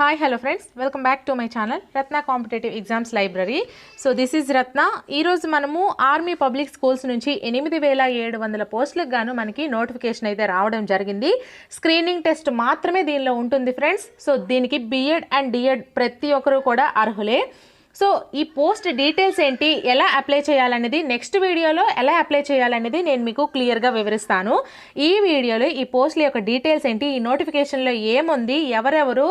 Hi, hello friends. Welcome back to my channel Ratna Competitive Exams Library. So this is Ratna. ఈ రోజు మనము army public schools నుంచి 8700 పోస్టులకు గాను మనకి నోటిఫికేషన్ అయితే రావడం జరిగింది. స్క్రీనింగ్ టెస్ట్ మాత్రమే దీనిలో ఉంటుంది ఫ్రెండ్స్. సో దీనికి బిఎడ్ అండ్ డిఎడ్ ప్రతి ఒక్కరు కూడా అర్హులే. సో ఈ పోస్ట్ డీటెయిల్స్ ఏంటి, ఎలా అప్లై చేయాలనేది నెక్స్ట్ వీడియోలో ఎలా అప్లై చేయాలనేది నేను మీకు క్లియర్గా వివరిస్తాను. ఈ వీడియోలో ఈ పోస్ట్ల యొక్క డీటెయిల్స్ ఏంటి, ఈ నోటిఫికేషన్లో ఏముంది, ఎవరెవరు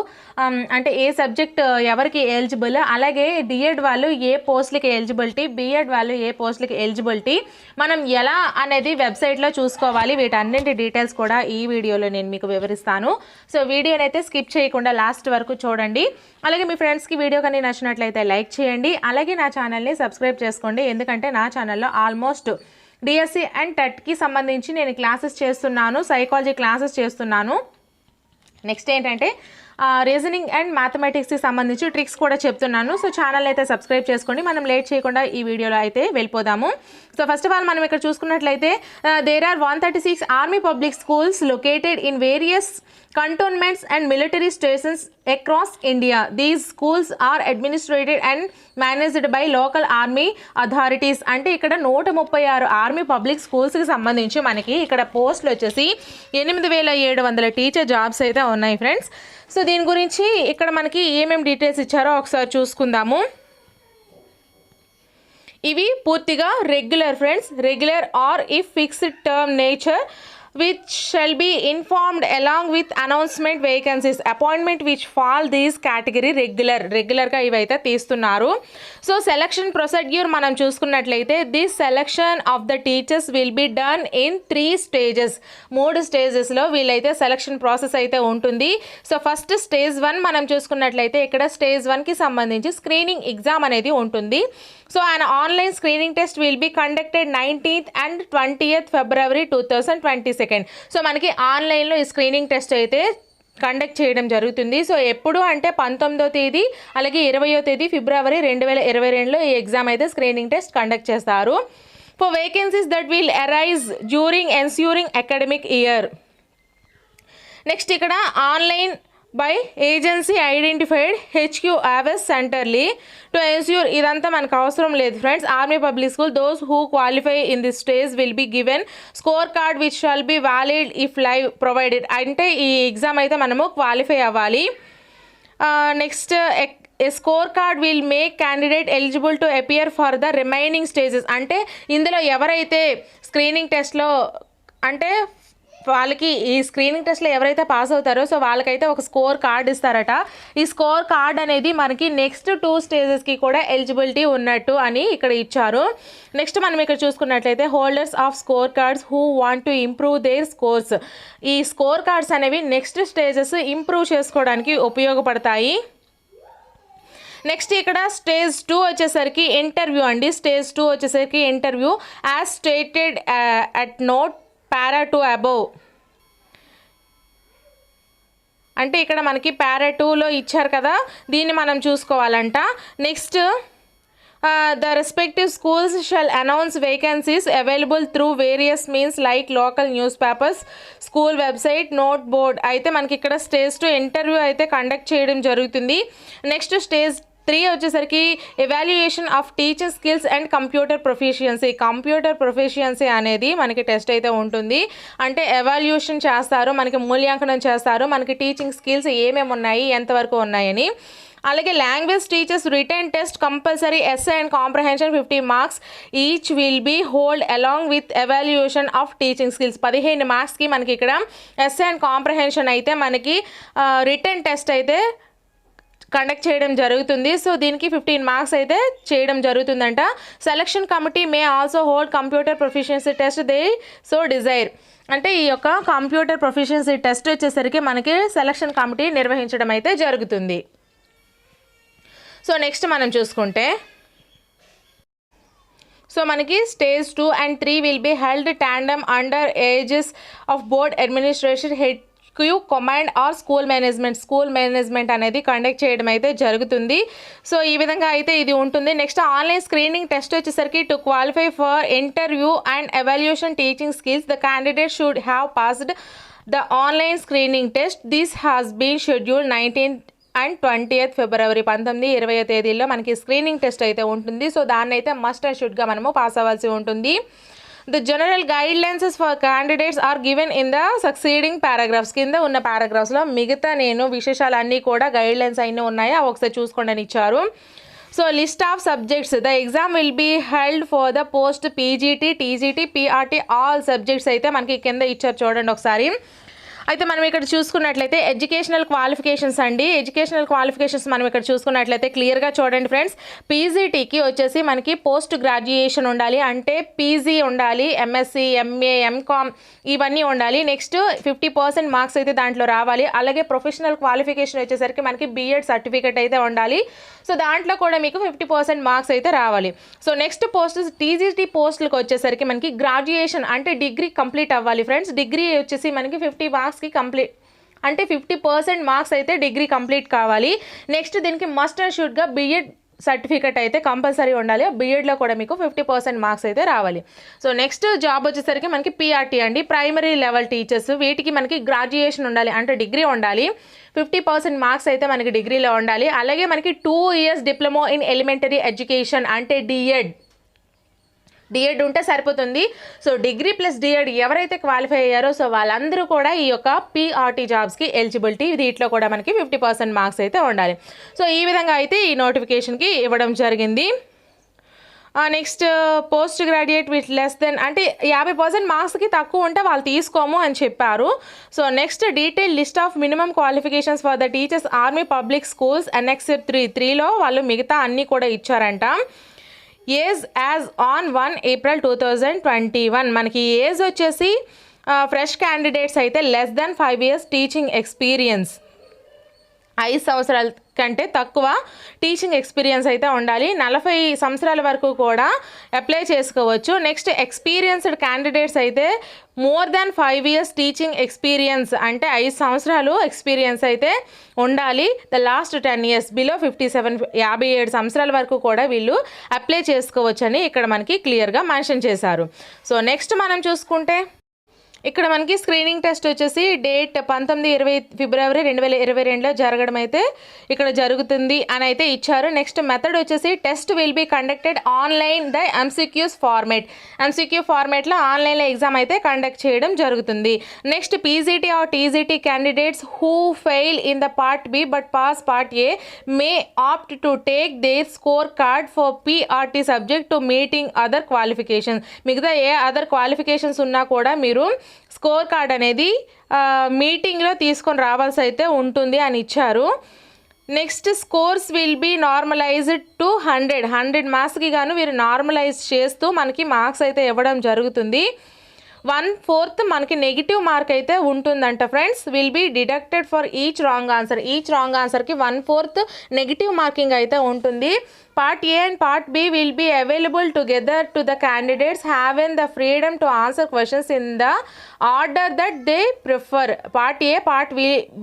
అంటే ఏ సబ్జెక్ట్ ఎవరికి ఎలిజిబుల్, అలాగే డిఎడ్ వాళ్ళు ఏ పోస్టులకి ఎలిజిబిలిటీ, బిఎడ్ వాళ్ళు ఏ పోస్టులకి ఎలిజిబిలిటీ, మనం ఎలా అనేది వెబ్సైట్లో చూసుకోవాలి, వీటన్నింటి డీటెయిల్స్ కూడా ఈ వీడియోలో నేను మీకు వివరిస్తాను. సో వీడియోని అయితే స్కిప్ చేయకుండా లాస్ట్ వరకు చూడండి. అలాగే మీ ఫ్రెండ్స్కి వీడియో కానీ నచ్చినట్లయితే లైక్ చేయండి. అలాగే నా ఛానల్ని సబ్స్క్రైబ్ చేసుకోండి, ఎందుకంటే నా ఛానల్లో ఆల్మోస్ట్ డిఎస్సి అండ్ టెట్కి సంబంధించి నేను క్లాసెస్ చేస్తున్నాను, సైకాలజీ క్లాసెస్ చేస్తున్నాను. నెక్స్ట్ ఏంటంటే రీజనింగ్ అండ్ మ్యాథమెటిక్స్కి సంబంధించి ట్రిక్స్ కూడా చెప్తున్నాను. సో ఛానల్ అయితే సబ్స్క్రైబ్ చేసుకోండి. మనం లేట్ చేయకుండా ఈ వీడియోలో అయితే వెళ్ళిపోదాము. సో ఫస్ట్ ఆఫ్ ఆల్ మనం ఇక్కడ చూసుకున్నట్లయితే there are 136 army public schools located in various cantonments and military stations across India. These schools are administered and managed by local army authorities. అంటే ఇక్కడ 136 ఆర్మీ పబ్లిక్ స్కూల్స్కి సంబంధించి మనకి ఇక్కడ పోస్టులు వచ్చేసి 8700 టీచర్ జాబ్స్ అయితే ఉన్నాయి ఫ్రెండ్స్. సో దీని గురించి ఇక్కడ మనకి ఏమేమి డీటెయిల్స్ ఇచ్చారో ఒకసారి చూసుకుందాము. ఇవి పూర్తిగా regular friends, regular are if fixed term nature which shall be informed along with announcement vacancies. Appointment which fall these category రెగ్యులర్గా ఇవైతే తీస్తున్నారు. సో సెలక్షన్ ప్రొసీడ్యూర్ మనం చూసుకున్నట్లయితే this selection of the teachers will be done in 3 stages. 3 స్టేజెస్లో వీళ్ళైతే selection process అయితే ఉంటుంది. So first stage 1 మనం చూసుకున్నట్లయితే ఇక్కడ స్టేజ్ 1కి సంబంధించి స్క్రీనింగ్ ఎగ్జామ్ అనేది ఉంటుంది. So an online screening test will be conducted 19th and 20th February 2022. So మనకి ఆన్లైన్లో ఈ స్క్రీనింగ్ టెస్ట్ అయితే కండక్ట్ చేయడం జరుగుతుంది. సో ఎప్పుడు అంటే 19వ తేదీ అలాగే 20వ తేదీ ఫిబ్రవరి 2022లో ఈ ఎగ్జామ్ అయితే స్క్రీనింగ్ టెస్ట్ కండక్ట్ చేస్తారు. For vacancies that will arise during ensuring academic year. Next ఇక్కడ online by agency identified HQAVS centrally to ensure. ఇదంతా మనకు అవసరం లేదు friends. Army public school those who qualify in this stage will be given score card which shall be valid if live provided. అంటే ఈ exam అయితే మనము qualify అవ్వాలి. Next a score card will make candidate eligible to appear for the remaining stages. అంటే ఇందులో ఎవరైతే screening టెస్ట్లో అంటే వాళ్ళకి ఈ స్క్రీనింగ్ టెస్ట్లో ఎవరైతే పాస్ అవుతారో సో వాళ్ళకైతే ఒక స్కోర్ కార్డ్ ఇస్తారట. ఈ స్కోర్ కార్డ్ అనేది మనకి నెక్స్ట్ 2 స్టేజెస్కి కూడా ఎలిజిబిలిటీ ఉన్నట్టు అని ఇక్కడ ఇచ్చారు. నెక్స్ట్ మనం ఇక్కడ చూసుకున్నట్లయితే holders of score cards who want to improve their scores. ఈ స్కోర్ కార్డ్స్ అనేవి నెక్స్ట్ స్టేజెస్ ఇంప్రూవ్ చేసుకోవడానికి ఉపయోగపడతాయి. నెక్స్ట్ ఇక్కడ స్టేజ్ 2 వచ్చేసరికి ఇంటర్వ్యూ అండి. స్టేజ్ 2 వచ్చేసరికి interview as stated at note para 2 above. అంటే ఇక్కడ మనకి para 2లో ఇచ్చారు కదా, దీన్ని మనం చూసుకోవాలంట. Next the respective schools shall announce vacancies available through various means like local newspapers, school website, note board. అయితే మనకి ఇక్కడ స్టేజ్ 2 ఇంటర్వ్యూ అయితే కండక్ట్ చేయడం జరుగుతుంది. నెక్స్ట్ స్టేజ్ 3 వచ్చేసరికి evaluation of teaching skills and computer proficiency. Computer proficiency అనేది మనకి test అయితే ఉంటుంది. అంటే ఎవాల్యుయేషన్ చేస్తారు, మనకి మూల్యాంకనం చేస్తారు, మనకి టీచింగ్ స్కిల్స్ ఏమేమి ఉన్నాయి, ఎంతవరకు ఉన్నాయని. అలాగే language teachers written test compulsory, essay and comprehension 50 marks each will be hold along with evaluation of teaching skills. 15 మార్క్స్కి మనకి ఇక్కడ ఎస్ఏ అండ్ కాంప్రహెన్షన్ అయితే మనకి రిటర్న్ టెస్ట్ అయితే కండక్ట్ చేయడం జరుగుతుంది. సో దీనికి 15 మార్క్స్ అయితే చేయడం జరుగుతుందంట. Selection committee may also hold computer proficiency test they so Dzire. అంటే ఈ యొక్క కంప్యూటర్ ప్రొఫిషియన్సీ టెస్ట్ వచ్చేసరికి మనకి సెలక్షన్ కమిటీ నిర్వహించడం అయితే జరుగుతుంది. సో నెక్స్ట్ మనం చూసుకుంటే సో మనకి stage 2 and 3 will be held tandem under aegis of board administration head Q command or school management అనేది కండక్ట్ చేయడం అయితే జరుగుతుంది. సో ఈ విధంగా అయితే ఇది ఉంటుంది. నెక్స్ట్ ఆన్లైన్ స్క్రీనింగ్ టెస్ట్ వచ్చేసరికి to qualify for interview and evaluation teaching skills the candidate should have passed the online screening test. This has been scheduled 19th and 20th ఫిబ్రవరి 19-20 తేదీల్లో మనకి స్క్రీనింగ్ టెస్ట్ అయితే ఉంటుంది. సో దాన్ని అయితే must and షుడ్గా మనము pass అవ్వాల్సి ఉంటుంది. The general guidelines for candidates are given in the succeeding paragraphs. కింద ఉన్న పారాగ్రాఫ్స్లో మిగతా విశేషాలన్నీ కూడా గైడ్ లైన్స్ అన్నీ ఉన్నాయి, అవి ఒకసారి చూసుకోండి అని ఇచ్చారు. So list of subjects, the exam will be held for the post PGT, TGT, PRT all subjects అయితే మనకి కింద ఇచ్చారు చూడండి ఒకసారి. అయితే మనం ఇక్కడ చూసుకున్నట్లయితే ఎడ్యుకేషనల్ క్వాలిఫికేషన్స్ అండి. ఎడ్యుకేషనల్ క్వాలిఫికేషన్స్ మనం ఇక్కడ చూసుకున్నట్లయితే క్లియర్గా చూడండి ఫ్రెండ్స్. పీజీటీకి వచ్చేసి మనకి పోస్ట్ గ్రాడ్యుయేషన్ ఉండాలి, అంటే పీజీ ఉండాలి, ఎంఎస్సి, ఎంఏ, ఎంకామ్ ఇవన్నీ ఉండాలి. నెక్స్ట్ 50% మార్క్స్ అయితే దాంట్లో రావాలి. అలాగే ప్రొఫెషనల్ క్వాలిఫికేషన్ వచ్చేసరికి మనకి బీఎడ్ సర్టిఫికేట్ అయితే ఉండాలి. సో దాంట్లో కూడా మీకు 50% మార్క్స్ అయితే రావాలి. సో నెక్స్ట్ పోస్ట్ టీజీటీ పోస్టులకు వచ్చేసరికి మనకి గ్రాడ్యుయేషన్ అంటే డిగ్రీ కంప్లీట్ అవ్వాలి ఫ్రెండ్స్. డిగ్రీ వచ్చేసి మనకి 50 మార్క్స్కి కంప్లీట్ అంటే 50% మార్క్స్ అయితే డిగ్రీ కంప్లీట్ కావాలి. నెక్స్ట్ దీనికి మస్ట్ అండ్ షుడ్గా బీఎడ్ సర్టిఫికేట్ అయితే కంపల్సరీ ఉండాలి. బీఎడ్లో కూడా మీకు 50% మార్క్స్ అయితే రావాలి. సో నెక్స్ట్ జాబ్ వచ్చేసరికి మనకి పీఆర్టీ అండి, ప్రైమరీ లెవెల్ టీచర్స్. వీటికి మనకి గ్రాడ్యుయేషన్ ఉండాలి, అంటే డిగ్రీ ఉండాలి. 50% మార్క్స్ అయితే మనకి డిగ్రీలో ఉండాలి. అలాగే మనకి 2 years diploma in elementary education అంటే డిఎడ్ ఉంటే సరిపోతుంది. సో డిగ్రీ ప్లస్ డిఎడ్ ఎవరైతే క్వాలిఫై అయ్యారో సో వాళ్ళందరూ కూడా ఈ యొక్క పీఆర్టీ జాబ్స్కి ఎలిజిబిలిటీ. వీటిలో కూడా మనకి 50% మార్క్స్ అయితే ఉండాలి. సో ఈ విధంగా అయితే ఈ నోటిఫికేషన్కి ఇవ్వడం జరిగింది. Next post graduate with less than అంటే 50% మార్క్స్కి తక్కువ ఉంటే వాళ్ళు తీసుకోము అని చెప్పారు. So next detail list of minimum qualifications for the teachers army public schools Annex 3లో వాళ్ళు మిగతా అన్నీ కూడా ఇచ్చారంట. Age as on 1 April 2021. మనకి ఏజ్ వచ్చేసి ఫ్రెష్ క్యాండిడేట్స్ అయితే less than 5 years teaching experience, 5 సంవత్సరాల కంటే తక్కువ టీచింగ్ ఎక్స్పీరియన్స్ అయితే ఉండాలి. 40 సంవత్సరాల వరకు కూడా అప్లై చేసుకోవచ్చు. నెక్స్ట్ ఎక్స్పీరియన్స్డ్ క్యాండిడేట్స్ అయితే more than 5 years teaching experience అంటే 5 సంవత్సరాలు ఎక్స్పీరియన్స్ అయితే ఉండాలి. ద లాస్ట్ 10 years బిలో 57 సంవత్సరాల వరకు కూడా వీళ్ళు అప్లై చేసుకోవచ్చు అని ఇక్కడ మనకి క్లియర్గా మెన్షన్ చేశారు. సో నెక్స్ట్ మనం చూసుకుంటే ఇక్కడ మనకి స్క్రీనింగ్ టెస్ట్ వచ్చేసి డేట్ 19-20 ఫిబ్రవరి 2022లో జరగడం అయితే ఇక్కడ జరుగుతుంది అని అయితే ఇచ్చారు. నెక్స్ట్ మెథడ్ వచ్చేసి test will be conducted online the MCQs format. MCQ ఫార్మేట్లో ఆన్లైన్లో ఎగ్జామ్ అయితే కండక్ట్ చేయడం జరుగుతుంది. Next PGT or TGT candidates who fail in the part B but pass part A may opt to take their score card for PRT subject to meeting other qualifications. మిగతా ఏ other qualifications ఉన్నా కూడా మీరు score card అనేది మీటింగ్లో తీసుకొని రావాల్సి అయితే ఉంటుంది అని ఇచ్చారు. Next scores will be normalised to 100 మార్క్స్కి గాను వీరు నార్మలైజ్ చేస్తూ మనకి మార్క్స్ అయితే ఇవ్వడం జరుగుతుంది. 1/4 మనకి నెగిటివ్ మార్క్ అయితే ఉంటుందంట friends. Will be deducted for each wrong answer. Each wrong ఆన్సర్కి 1/4 నెగిటివ్ మార్కింగ్ అయితే ఉంటుంది. Part A and part B will be available together to the candidates having the freedom to answer questions in the order that they prefer. Part A part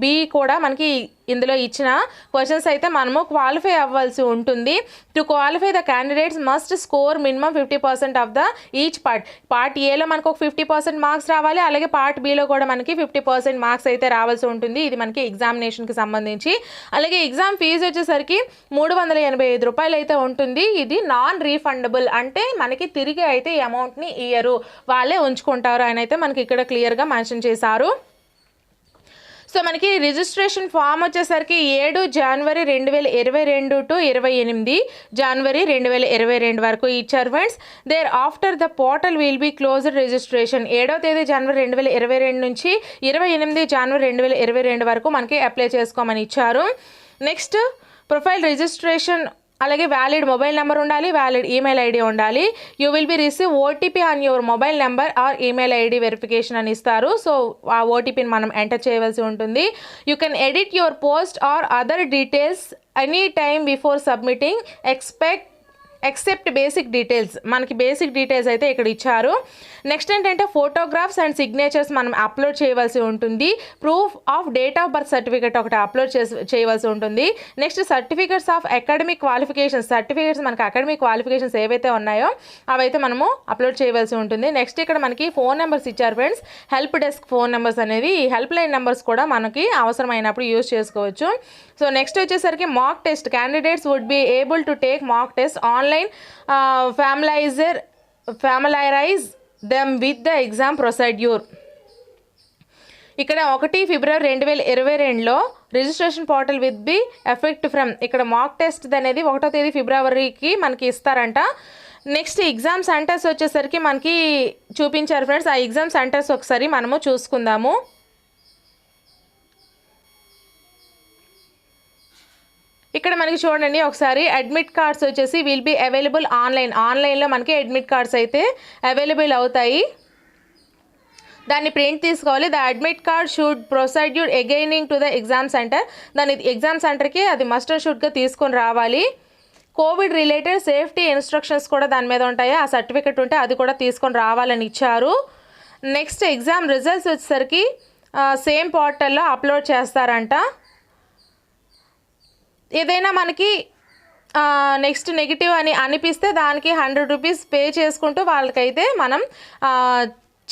B కూడా మనకి ఇందులో ఇచ్చిన questions అయితే మనము qualify అవ్వాల్సి ఉంటుంది. To qualify the candidates must score minimum 50% of the each part. Part ఏలో మనకు ఒక 50% మార్క్స్ రావాలి, అలాగే పార్ట్ బిలో కూడా మనకి 50% మార్క్స్ అయితే రావాల్సి ఉంటుంది. ఇది మనకి ఎగ్జామినేషన్కి సంబంధించి. అలాగే ఎగ్జామ్ ఫీజు వచ్చేసరికి 385 రూపాయలు అయితే ఉంటుంది. ఇది నాన్ రీఫండబుల్ అంటే మనకి తిరిగి అయితే ఈ అమౌంట్ని ఇయ్యరు, వాళ్ళే ఉంచుకుంటారు అని అయితే మనకి ఇక్కడ క్లియర్గా మెన్షన్ చేశారు. సో మనకి రిజిస్ట్రేషన్ ఫామ్ వచ్చేసరికి 7 జనవరి 2022 టు 28 జనవరి 2022 వరకు ఇచ్చారు friends. Thereafter the portal will be closed registration. 7వ తేదీ జనవరి 2022 నుంచి 28 జనవరి 2022 వరకు మనకి అప్లై చేసుకోమని ఇచ్చారు. నెక్స్ట్ ప్రొఫైల్ రిజిస్ట్రేషన్, అలాగే వ్యాలిడ్ మొబైల్ నెంబర్ ఉండాలి, వ్యాలిడ్ ఈమెయిల్ ఐడి ఉండాలి. You will be receive OTP on your mobile number or email ID verification అని ఇస్తారు. సో ఆ ఓటీపీని మనం ఎంటర్ చేయవలసి ఉంటుంది. You can edit your post or other details any time before submitting. Expect except basic details, మనకి basic details అయితే ఇక్కడ ఇచ్చారు. నెక్స్ట్ ఏంటంటే ఫోటోగ్రాఫ్స్ అండ్ సిగ్నేచర్స్ మనం అప్లోడ్ చేయవలసి ఉంటుంది. Proof of date of birth certificate ఒకటి అప్లోడ్ చేయవలసి ఉంటుంది. Next certificates of academic qualifications, certificates మనకి అకాడమిక్ క్వాలిఫికేషన్స్ ఏవైతే ఉన్నాయో అవైతే మనము అప్లోడ్ చేయవలసి ఉంటుంది. నెక్స్ట్ ఇక్కడ మనకి ఫోన్ నెంబర్స్ ఇచ్చారు friends, help desk phone numbers అనేది. ఈ హెల్ప్ లైన్ నెంబర్స్ కూడా మనకి అవసరమైనప్పుడు యూజ్ చేసుకోవచ్చు. సో నెక్స్ట్ వచ్చేసరికి mock test, candidates would be able to take mock test online, familiarize them with the exam procedure. ఇక్కడ 1 ఫిబ్రవరి 2022లో registration portal with be effect from, ఇక్కడ మాక్ టెస్ట్ అనేది 1వ తేదీ ఫిబ్రవరికి మనకి ఇస్తారంట. నెక్స్ట్ ఎగ్జామ్ సెంటర్స్ వచ్చేసరికి మనకి చూపించారు ఫ్రెండ్స్. ఆ ఎగ్జామ్ సెంటర్స్ ఒకసారి మనము చూసుకుందాము. ఇక్కడ మనకి చూడండి ఒకసారి, అడ్మిట్ కార్డ్స్ వచ్చేసి విల్ బీ అవైలబుల్ ఆన్లైన్లో మనకి అడ్మిట్ కార్డ్స్ అయితే అవైలబుల్ అవుతాయి. దాన్ని ప్రింట్ తీసుకోవాలి. The admit card should produced again in to the exam centre, దాని ఎగ్జామ్ సెంటర్కి అది మస్ట్ అండ్ షుడ్గా తీసుకొని రావాలి. కోవిడ్ రిలేటెడ్ సేఫ్టీ ఇన్స్ట్రక్షన్స్ కూడా దాని మీద ఉంటాయి, ఆ సర్టిఫికెట్ ఉంటే అది కూడా తీసుకొని రావాలని ఇచ్చారు. నెక్స్ట్ ఎగ్జామ్ రిజల్ట్స్ వచ్చేసరికి సేమ్ పోర్టల్లో అప్లోడ్ చేస్తారంట. ఏదైనా మనకి నెక్స్ట్ నెగిటివ్ అని అనిపిస్తే దానికి 100 రూపీస్ పే చేసుకుంటూ వాళ్ళకైతే మనం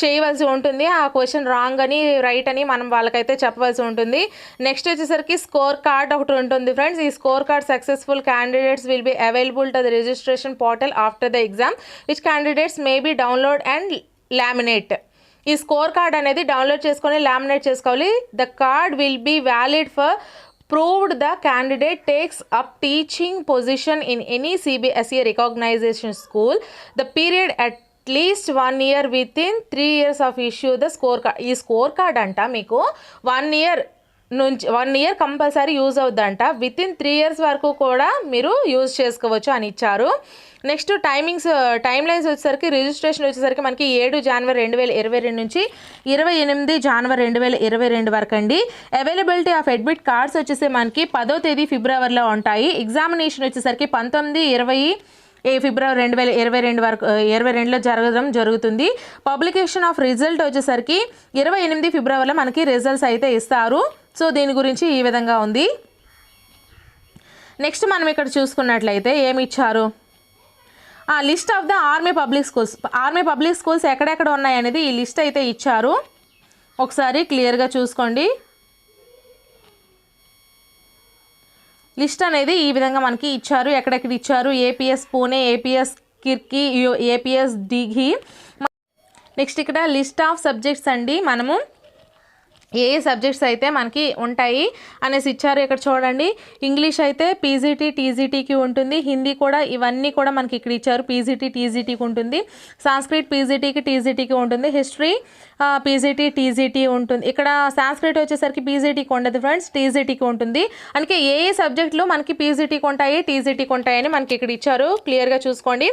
చేయవలసి ఉంటుంది. ఆ క్వశ్చన్ రాంగ్ అని రైట్ అని మనం వాళ్ళకైతే చెప్పవలసి ఉంటుంది. నెక్స్ట్ వచ్చేసరికి స్కోర్ కార్డ్ ఒకటి ఉంటుంది ఫ్రెండ్స్. ఈ score card successful candidates will be available to the registration portal after the exam which candidates may be download and laminate. ఈ స్కోర్ కార్డ్ అనేది డౌన్లోడ్ చేసుకొని లామినేట్ చేసుకోవాలి. The card will be valid for proved the candidate takes up teaching position in any CBSE recognization school, the period at least 1 year within 3 years of issue the score card. ఈ score card అంట మీకు 1 year compulsory use అవుద్దంట. Within 3 years వరకు కూడా మీరు use చేసుకోవచ్చు అని ఇచ్చారు. నెక్స్ట్ టైమ్ లైన్స్ వచ్చేసరికి రిజిస్ట్రేషన్ వచ్చేసరికి మనకి 7 జనవరి 2022 నుంచి 28 జనవరి 2022 వరకు అండి. అవైలబిలిటీ ఆఫ్ అడ్మిట్ కార్డ్స్ వచ్చేసి మనకి 10వ తేదీ ఫిబ్రవరిలో ఉంటాయి. ఎగ్జామినేషన్ వచ్చేసరికి 19-20 ఫిబ్రవరి 2022 వరకు 22లో జరుగుతుంది. పబ్లికేషన్ ఆఫ్ రిజల్ట్ వచ్చేసరికి 28 ఫిబ్రవరిలో మనకి రిజల్ట్స్ అయితే ఇస్తారు. సో దీని గురించి ఈ విధంగా ఉంది. నెక్స్ట్ మనం ఇక్కడ చూసుకున్నట్లయితే ఏమి ఇచ్చారు, list of the army public schools ఎక్కడెక్కడ ఉన్నాయనేది ఈ లిస్ట్ అయితే ఇచ్చారు. ఒకసారి క్లియర్గా చూసుకోండి. లిస్ట్ అనేది ఈ విధంగా మనకి ఇచ్చారు. ఎక్కడెక్కడ ఇచ్చారు, APS Pune, APS కిర్కి, APS డిఘీ. Next ఇక్కడ లిస్ట్ ఆఫ్ సబ్జెక్ట్స్ అండి, మనము ఏ సబ్జెక్ట్స్ అయితే మనకి ఉంటాయి అనేసి ఇచ్చారు. ఇక్కడ చూడండి, ఇంగ్లీష్ అయితే పీజీటీ టీజీటీకి ఉంటుంది, హిందీ కూడా, ఇవన్నీ కూడా మనకి ఇక్కడ ఇచ్చారు. పీజీటీ టీజీటీకి ఉంటుంది, సాంస్క్రిట్ పీజీటీకి టీజీటీకి ఉంటుంది, హిస్టరీ పీజీటీ టీజీటీ ఉంటుంది. ఇక్కడ సాంస్క్రిట్ వచ్చేసరికి పీజీటీకి ఉండదు ఫ్రెండ్స్, టీజీటీకి ఉంటుంది. అందుకే ఏ సబ్జెక్టులు మనకి పీజీటీకి ఉంటాయి టీజీటీకి ఉంటాయని మనకి ఇక్కడ ఇచ్చారు. క్లియర్గా చూసుకోండి.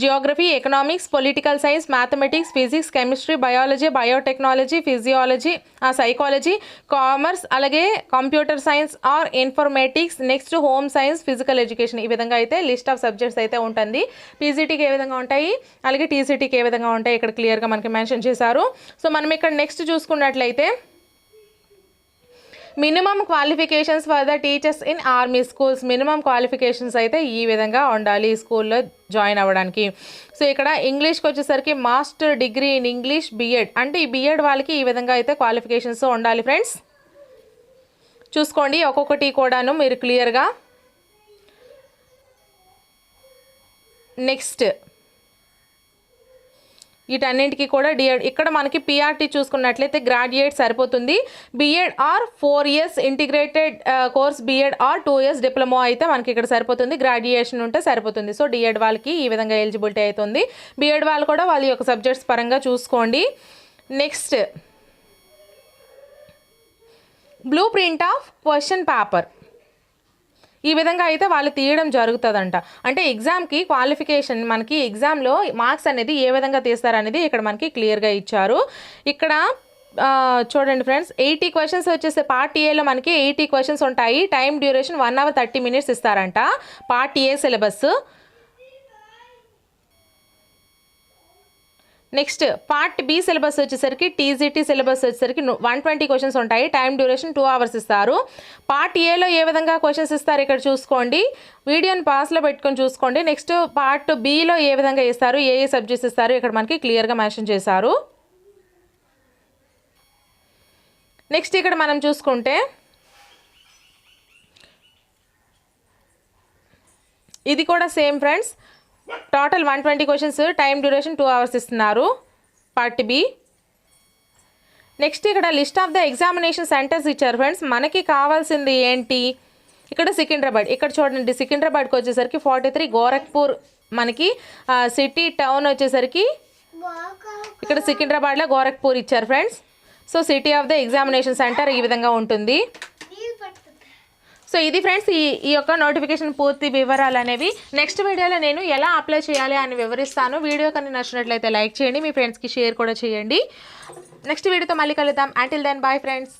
Geography, economics, political science, mathematics, physics, chemistry, biology, biotechnology, physiology, psychology, commerce, అలాగే computer science or informatics, next home science, physical education. ఈ విధంగా అయితే లిస్ట్ ఆఫ్ సబ్జెక్ట్స్ అయితే ఉంటుంది. పీజీటీకి ఏ విధంగా ఉంటాయి, అలాగే టీసీటీకి ఏ విధంగా ఉంటాయి ఇక్కడ క్లియర్గా మనకి మెన్షన్ చేశారు. సో మనం ఇక్కడ నెక్స్ట్ చూసుకున్నట్లయితే minimum qualifications for the teachers in army schools. Minimum qualifications అయితే ఈ విధంగా ఉండాలి ఈ స్కూల్లో జాయిన్ అవ్వడానికి. సో ఇక్కడ ఇంగ్లీష్కి వచ్చేసరికి master degree in English BEd, అంటే ఈ బిఎడ్ వాళ్ళకి ఈ విధంగా అయితే క్వాలిఫికేషన్స్ ఉండాలి ఫ్రెండ్స్. చూసుకోండి ఒక్కొక్కటి కూడాను మీరు క్లియర్గా. నెక్స్ట్ వీటన్నింటికి కూడా డిఎడ్. ఇక్కడ మనకి పిఆర్టీ చూసుకున్నట్లయితే గ్రాడ్యుయేట్ సరిపోతుంది. BEd or 4 years integrated course, BEd or 2 years diploma అయితే మనకి ఇక్కడ సరిపోతుంది. గ్రాడ్యుయేషన్ ఉంటే సరిపోతుంది. సో డిఎడ్ వాళ్ళకి ఈ విధంగా ఎలిజిబిలిటీ అవుతుంది. బిఎడ్ వాళ్ళు కూడా వాళ్ళ యొక్క సబ్జెక్ట్స్ పరంగా చూసుకోండి. Next blue print of question paper ఈ విధంగా అయితే వాళ్ళు తీయడం జరుగుతుందంట. అంటే ఎగ్జామ్కి క్వాలిఫికేషన్ మనకి ఎగ్జామ్లో మార్క్స్ అనేది ఏ విధంగా తీస్తారనేది ఇక్కడ మనకి క్లియర్గా ఇచ్చారు. ఇక్కడ చూడండి ఫ్రెండ్స్, 80 questions వచ్చేసి పార్ట్ ఏలో మనకి 80 questions ఉంటాయి. టైం డ్యూరేషన్ 1 hour 30 minutes ఇస్తారంట. Part A syllabus. Next part B syllabus వచ్చేసరికి టీజీటీ సిలబస్ వచ్చేసరికి 120 క్వశ్చన్స్ ఉంటాయి. టైం డ్యూరేషన్ 2 hours ఇస్తారు. పార్ట్ ఏలో ఏ విధంగా క్వశ్చన్స్ ఇస్తారు ఇక్కడ చూసుకోండి, వీడియోని పాస్లో పెట్టుకొని చూసుకోండి. నెక్స్ట్ పార్ట్ బిలో ఏ విధంగా ఇస్తారు, ఏ సబ్జెక్ట్స్ ఇస్తారు ఇక్కడ మనకి క్లియర్గా మెన్షన్ చేశారు. నెక్స్ట్ ఇక్కడ మనం చూసుకుంటే ఇది కూడా same friends, total 120 questions, time duration 2 hours ఇస్తున్నారు పార్ట్ బి. నెక్స్ట్ ఇక్కడ list of the examination centres ఇచ్చారు ఫ్రెండ్స్. మనకి కావాల్సింది ఏంటి, ఇక్కడ సికింద్రాబాద్, ఇక్కడ చూడండి సికింద్రాబాద్కి వచ్చేసరికి 43, గోరఖ్పూర్ మనకి సిటీ టౌన్ వచ్చేసరికి ఇక్కడ సికింద్రాబాద్లో గోరఖ్పూర్ ఇచ్చారు friends. So city of the examination centre ఈ విధంగా ఉంటుంది. సో ఇది ఫ్రెండ్స్ ఈ యొక్క నోటిఫికేషన్ పూర్తి వివరాలు అనేవి. నెక్స్ట్ వీడియోలో నేను ఎలా అప్లై చేయాలి అని వివరిస్తాను. వీడియో కనుక నచ్చినట్లయితే లైక్ చేయండి, మీ ఫ్రెండ్స్కి షేర్ కూడా చేయండి. నెక్స్ట్ వీడియోతో మళ్ళీ కలుద్దాం. Until then bye friends.